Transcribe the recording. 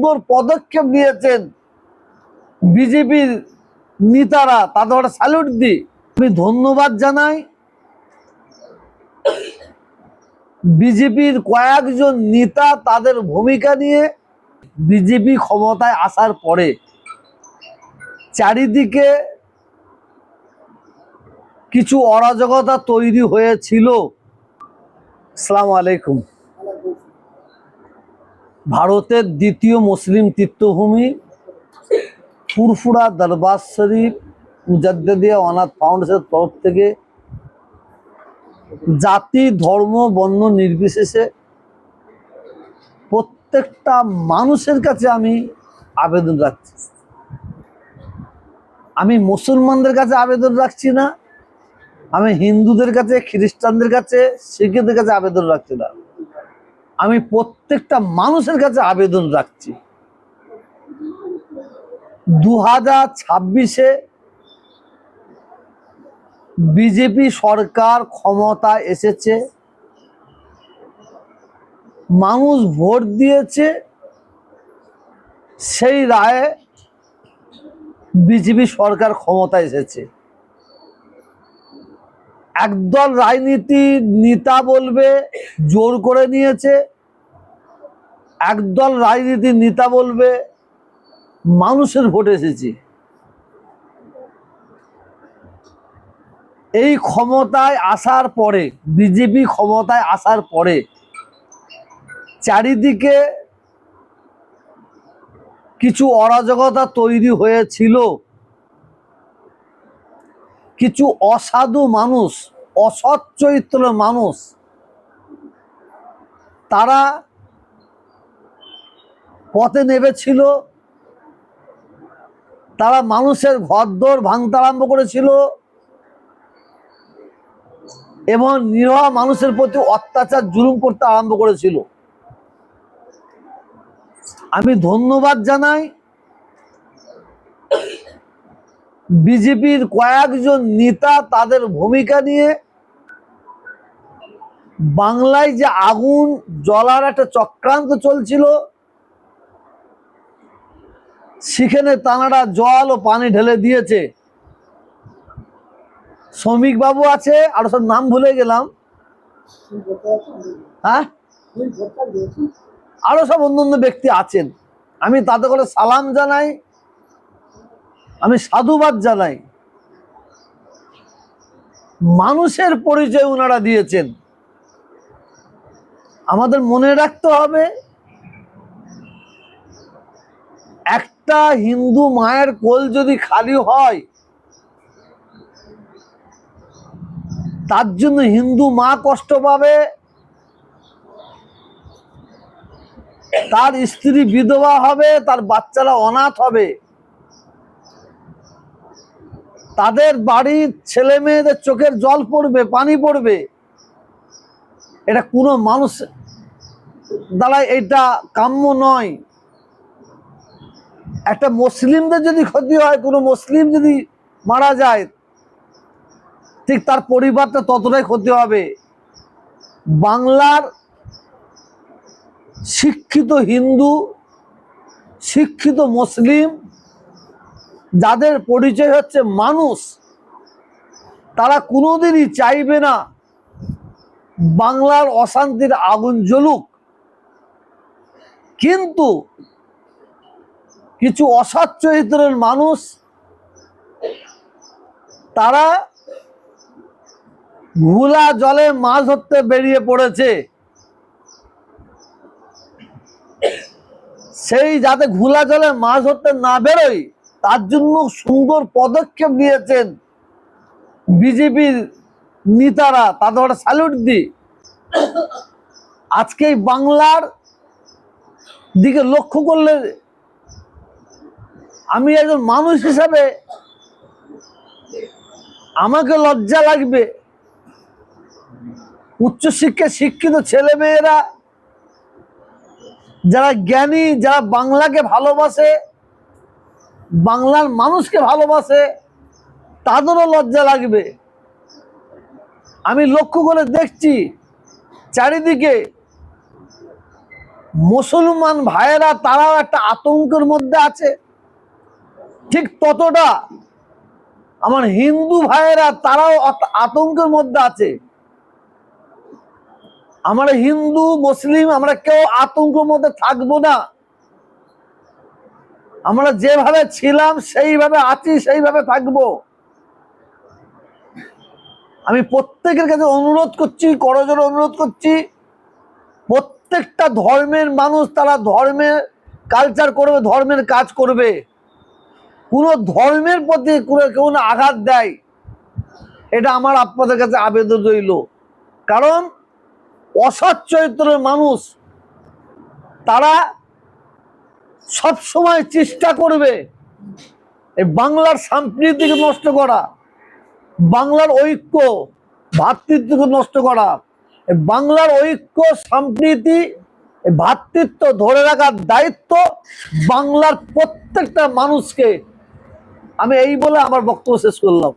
সুন্দর পদক্ষেপ নিয়েছেন বিজেপির নেতারা, তাদের একটা স্যালুট দিই। আমি ধন্যবাদ জানাই বিজেপির কয়েকজন নেতা তাদের ভূমিকা নিয়ে। বিজেপি ক্ষমতায় আসার পরে চারিদিকে কিছু অরাজকতা তৈরি হয়েছিল। আসসালামু আলাইকুম। ভারতের দ্বিতীয় মুসলিম তীর্থভূমি ফুরফুরা দরবার শরীফ মুজাদ্দেদিয়া অনাথ ফাউন্ডেশনের তরফ থেকে জাতি ধর্ম বর্ণ নির্বিশেষে প্রত্যেকটা মানুষের কাছে আমি আবেদন রাখছি। আমি মুসলমানদের কাছে আবেদন রাখছি না, আমি হিন্দুদের কাছে, খ্রিস্টানদের কাছে, শিখদের কাছে আবেদন রাখছি না, আমি প্রত্যেকটা মানুষের কাছে আবেদন রাখছি। 2026-এ বিজেপি সরকার ক্ষমতায় এসেছে, মানুষ ভোট দিয়েছে, সেই রায়ে বিজেপি সরকার ক্ষমতায় এসেছে। একদল রাজনীতি নেতা বলবে জোর করে নিয়েছে, একদল রাজনীতি নেতা বলবে মানুষের ভোট এসেছে। এই ক্ষমতায় আসার পরে, বিজেপি ক্ষমতায় আসার পরে চারিদিকে কিছু অরাজকতা তৈরি হয়েছিল। কিছু অসাধু মানুষ, অসৎ চরিত্রের মানুষ, তারা পথে নেমেছিল। তারা মানুষের ঘরদোর ভাঙতে আরম্ভ করেছিল এবং নিরহ মানুষের প্রতি অত্যাচার জুলুম করতে আরম্ভ করেছিল। আমি ধন্যবাদ জানাই বিজেপির কয়েকজন নেতা তাদের ভূমিকা নিয়ে। বাংলায় যে আগুন জ্বলার একটা চক্রান্ত চলছিল, সেখানে তাঁরা জল ও পানি ঢেলে দিয়েছে। শ্রমিক বাবু আছে, আরো সব নাম ভুলে গেলাম, হ্যাঁ, আরো সব অন্যান্য ব্যক্তি আছেন। আমি তাদের করে সালাম জানাই, আমি সাধুবাদ জানাই। মানুষের পরিচয় ওনারা দিয়েছেন। আমাদের মনে রাখতে হবে, একটা হিন্দু মায়ের কোল যদি খালি হয়, তার জন্য হিন্দু মা কষ্ট পাবে, তার স্ত্রী বিধবা হবে, তার বাচ্চারা অনাথ হবে, তাদের বাড়ির ছেলে মেয়েদের চোখের জল পড়বে, পানি পড়বে। এটা কোনো মানুষ দ্বারা এটা কাম্য নয়। একটা মুসলিমদের যদি ক্ষতি হয়, কোনো মুসলিম যদি মারা যায়, ঠিক তার পরিবারটা ততটাই ক্ষতি হবে। বাংলার শিক্ষিত হিন্দু, শিক্ষিত মুসলিম, যাদের পরিচয় হচ্ছে মানুষ, তারা কোনোদিনই চাইবে না বাংলার অশান্তির আগুন জ্বলুক। কিন্তু কিছু অসৎ চরিত্রের মানুষ, তারা ঘোলা জলে মাছ ধরতে বেরিয়ে পড়েছে। সেই যাতে ঘোলা জলে মাছ ধরতে না বেরোয়, তার জন্য সুন্দর পদক্ষেপ নিয়েছেন বিজেপির নেতারা, তাদের একটা স্যালুট দিই। আজকে বাংলার দিকে লক্ষ্য করলে আমি একজন মানুষ হিসাবে আমাকে লজ্জা লাগবে। উচ্চশিক্ষায় শিক্ষিত ছেলে মেয়েরা, যারা জ্ঞানী, যারা বাংলাকে ভালোবাসে, বাংলার মানুষকে ভালোবাসে, তাদেরও লজ্জা লাগবে। আমি লক্ষ্য করে দেখছি চারিদিকে মুসলমান ভাইয়েরা তারাও একটা আতঙ্কের মধ্যে আছে, ঠিক ততটা আমার হিন্দু ভাইয়েরা তারাও আতঙ্কের মধ্যে আছে। আমরা হিন্দু মুসলিম আমরা কেউ আতঙ্কের মধ্যে থাকবো না। আমরা যেভাবে ছিলাম সেইভাবে আছি, সেইভাবে থাকবো। আমি প্রত্যেকের কাছে অনুরোধ করছি, করজোড়ে অনুরোধ করছি, প্রত্যেকটা ধর্মের মানুষ তারা ধর্মের কালচার করবে, ধর্মের কাজ করবে। কোনো ধর্মের প্রতি কেউ না আঘাত দেয়, এটা আমার আপনাদের কাছে আবেদন রইল। কারণ অসৎ চরিত্রের মানুষ তারা সব সময় চেষ্টা করবে এই বাংলার সম্প্রীতিকে নষ্ট করা, বাংলার ঐক্য ভ্রাতৃত্বকে নষ্ট করা। বাংলার ঐক্য সম্প্রীতি ভ্রাতৃত্ব ধরে রাখার দায়িত্ব বাংলার প্রত্যেকটা মানুষকে। আমি এই বলে আমার বক্তব্য শেষ করলাম।